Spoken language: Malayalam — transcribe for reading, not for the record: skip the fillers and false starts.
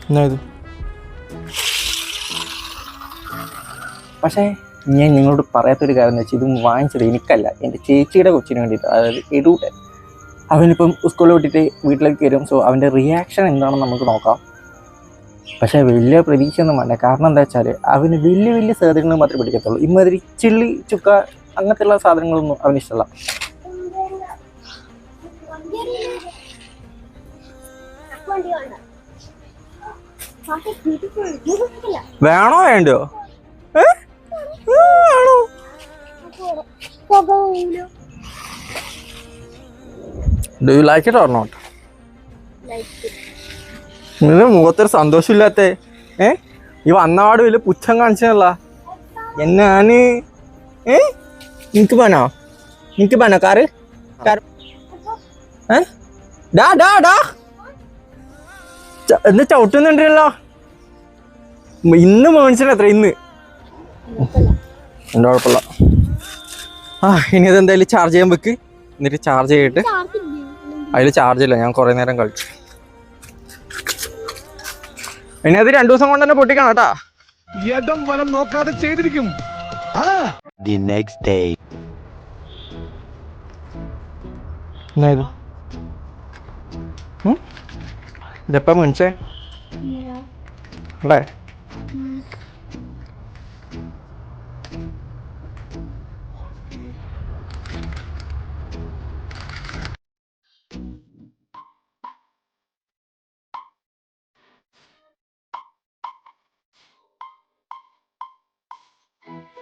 എന്നായത്? പക്ഷേ ഞാൻ നിങ്ങളോട് പറയാത്തൊരു കാര്യം എന്ന് വെച്ചാൽ ഇത് വാങ്ങിച്ചത് എനിക്കല്ല, എൻ്റെ ചേച്ചിയുടെ കൊച്ചിന് വേണ്ടിയിട്ട്. അതായത് എടൂട്ടൻ. അവനിപ്പം സ്കൂളിൽ വിട്ടിട്ട് വീട്ടിലേക്ക് വരും. സോ അവൻ്റെ റിയാക്ഷൻ എന്താണെന്ന് നമുക്ക് നോക്കാം. പക്ഷേ വലിയ പ്രതീക്ഷയൊന്നും വേണ്ട. കാരണം എന്താ വെച്ചാൽ അവന് വലിയ വലിയ സാധനങ്ങൾ മാത്രമേ പിടിക്കത്തുള്ളൂ. ഇമാതിരി ചിള്ളി ചുക്ക അങ്ങനത്തെയുള്ള സാധനങ്ങളൊന്നും അവന് ഇഷ്ടമല്ല. വേണോ വേണ്ടോ? Do you like it or not? നിന്റെ മുഖത്തൊരു സന്തോഷമില്ലാത്ത ഈ വന്നപാട് വലിയ പുച്ഛം കാണിച്ചല്ല എന്നാണ്. നിനക്ക് വേണോ? നിനക്ക് വേണോ കാറ്? ഡാ ഡാ ഡാ എന്താ ചവിട്ടുന്നുണ്ടല്ലോ? ഇന്ന് മേടിച്ചില്ല എത്ര ഇന്ന്? എൻ്റെ കുഴപ്പമില്ല. ഇനി അതെന്തായാലും ചാർജ് ചെയ്യാൻ വെക്ക്. എന്നിട്ട് ചാർജ് ചെയ്തിട്ട് അതിൽ ചാർജ് ഇല്ല, ഞാൻ കുറേ നേരം കളിച്ചു. ഇനി അത് 2 ദിവസം കൊണ്ട് തന്നെ പൊട്ടിക്കണം കേട്ടാ. യദം വലം നോക്കാതെ ചെയ്തിരിക്കും. The next day. ഇതെപ്പ മേടിച്ചേ അല്ലേ?